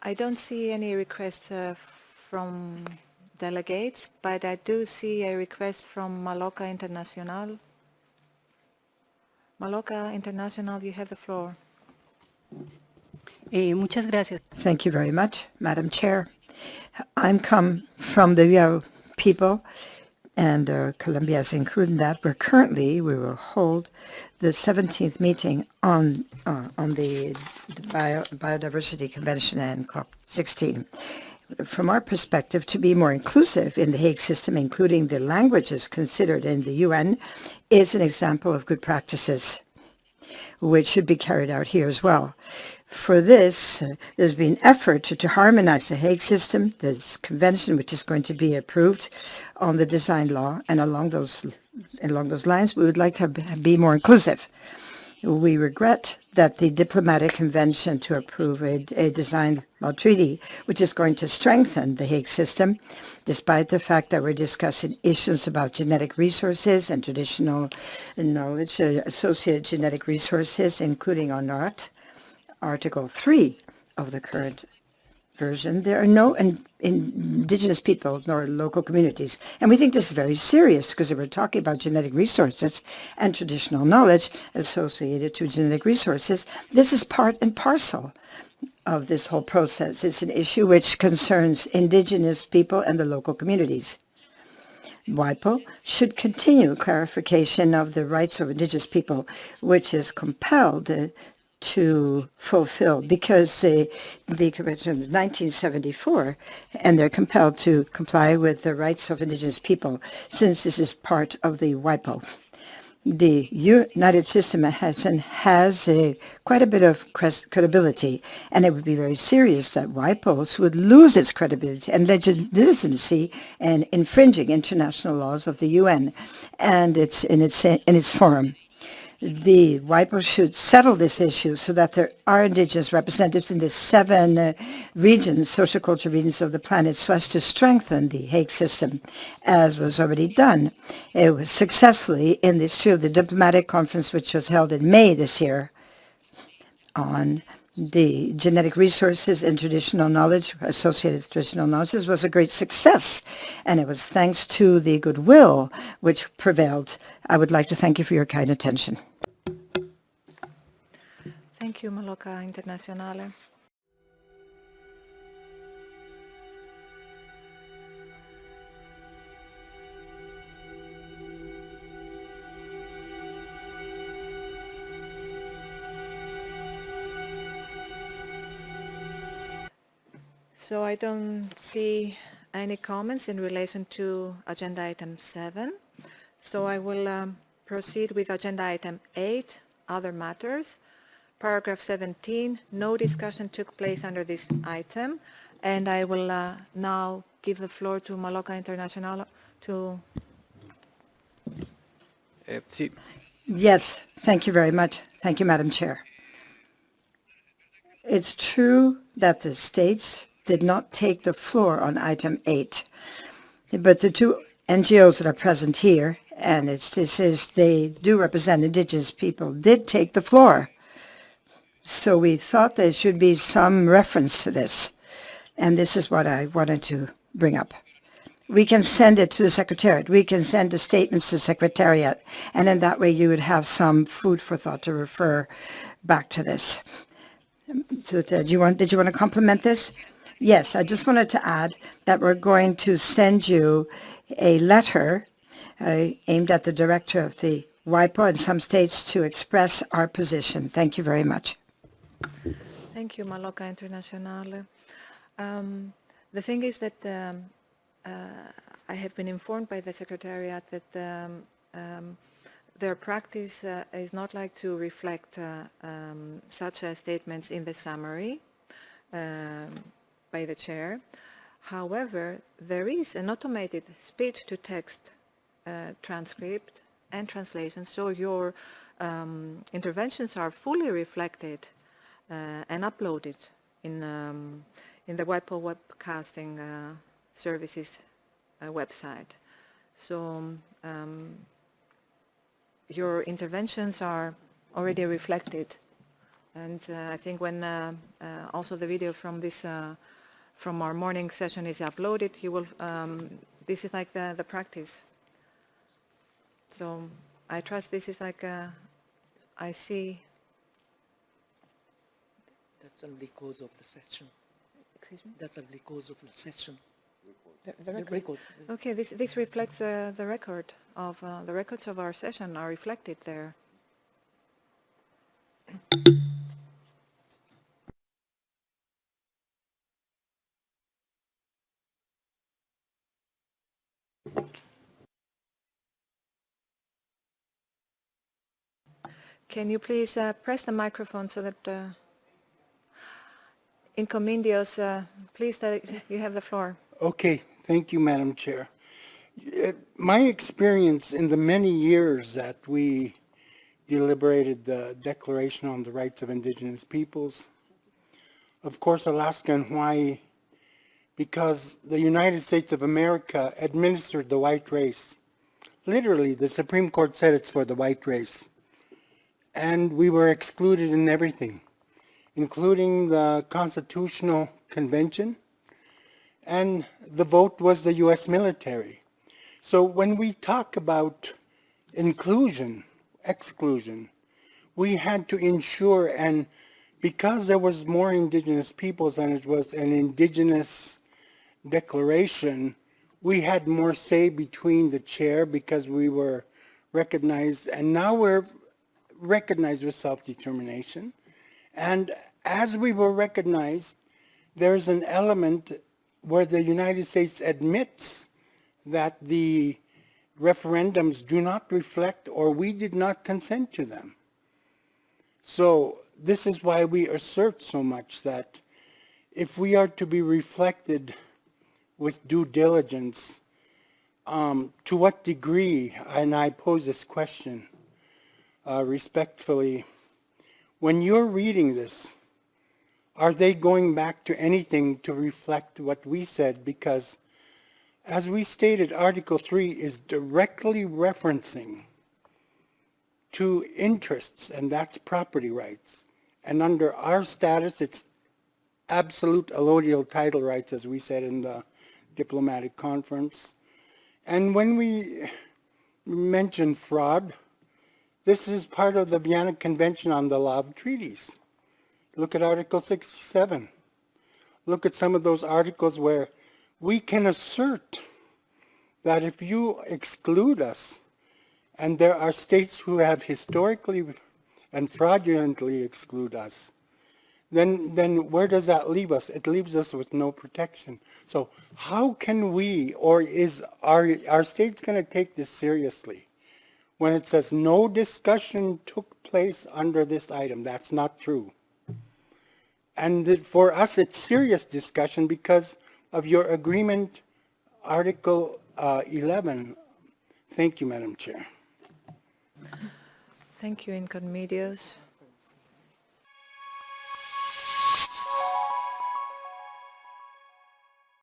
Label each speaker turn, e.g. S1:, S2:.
S1: I don't see any requests from delegates, but I do see a request from Maloka International. Maloka International, you have the floor.
S2: Muchas gracias.
S3: Thank you very much, Madam Chair. I'm come from the WIPO people, and Colombia is included in that. We will hold the 17th meeting on the Biodiversity Convention and COP16. From our perspective, to be more inclusive in the Hague System, including the languages considered in the UN, is an example of good practices, which should be carried out here as well. For this, there's been effort to harmonize the Hague System, this convention which is going to be approved on the design law, and along those lines, we would like to be more inclusive. We regret that the diplomatic convention to approve a design law treaty, which is going to strengthen the Hague System, despite the fact that we're discussing issues about genetic resources and traditional knowledge, associated genetic resources, including on Article 3 of the current version. There are no indigenous people nor local communities. And we think this is very serious because we're talking about genetic resources and traditional knowledge associated to genetic resources. This is part and parcel of this whole process. It's an issue which concerns indigenous people and the local communities. WIPO should continue clarification of the rights of indigenous people, which is compelled to fulfill because the Convention of 1974, and they're compelled to comply with the rights of indigenous people since this is part of the WIPO. The United System has quite a bit of credibility, and it would be very serious that WIPO would lose its credibility and legitimacy and infringing international laws of the UN and in its forum. The WIPO should settle this issue so that there are indigenous representatives in the 7 regions, social cultural regions of the planet, so as to strengthen the Hague System, as was already done. It was successfully in the history of the diplomatic conference, which was held in May this year, on the genetic resources and traditional knowledge, associated traditional knowledge. This was a great success, and it was thanks to the goodwill which prevailed. I would like to thank you for your kind attention.
S1: Thank you, Maloka Internationale. So I don't see any comments in relation to agenda item 7. So I will proceed with agenda item 8, other matters. Paragraph 17, no discussion took place under this item. And I will now give the floor to Maloka International to...
S3: Yes, thank you very much. Thank you, Madam Chair. It's true that the states did not take the floor on item 8, but the 2 NGOs that are present here, and they do represent indigenous people, did take the floor. So we thought there should be some reference to this, and this is what I wanted to bring up. We can send it to the Secretariat. We can send the statements to the Secretariat, and in that way you would have some food for thought to refer back to this. So did you want to complement this? Yes, I just wanted to add that we're going to send you a letter aimed at the director of the WIPO and some states to express our position. Thank you very much.
S1: Thank you, Maloka Internationale. The thing is that I have been informed by the Secretariat that their practice is not like to reflect such statements in the summary by the chair. However, there is an automated speech-to-text transcript and translation, so your interventions are fully reflected and uploaded in the WIPO webcasting services website. So your interventions are already reflected And I think when also the video from this from our morning session is uploaded, you will. This is like the practice. So I trust this is like I see.
S2: That's only because of the session.
S1: Excuse me.
S2: That's only because of the session.
S1: The record. Okay, this reflects the record of the records of our session are reflected there. Can you please press the microphone so that Incomindios, please, you have the floor.
S4: Okay, thank you, Madam Chair. My experience in the many years that we deliberated the Declaration on the Rights of Indigenous Peoples, of course, Alaska and Hawaii, because the United States of America administered the white race. Literally, the Supreme Court said it's for the white race. And we were excluded in everything, including the Constitutional Convention, and the vote was the U.S. military. So when we talk about inclusion, exclusion, we had to ensure, and because there was more indigenous peoples and it was an indigenous declaration, we had more say between the chair because we were recognized, and now we're recognized with self-determination. And as we were recognized, there's an element where the United States admits that the referendums do not reflect, or we did not consent to them. So this is why we assert so much that if we are to be reflected with due diligence, to what degree, and I pose this question respectfully, when you're reading this, are they going back to anything to reflect what we said? Because as we stated, Article 3 is directly referencing to interests, and that's property rights. And under our status, it's absolute allodial title rights, as we said in the diplomatic conference. And when we mention fraud, this is part of the Vienna Convention on the Law of Treaties. Look at Article 67. Look at some of those articles where we can assert that if you exclude us, and there are states who have historically and fraudulently exclude us, then where does that leave us? It leaves us with no protection. So how can we, or is our states going to take this seriously? When it says no discussion took place under this item, that's not true. And for us, it's serious discussion because of your agreement, Article 11. Thank you, Madam Chair.
S1: Thank you, Incomindios.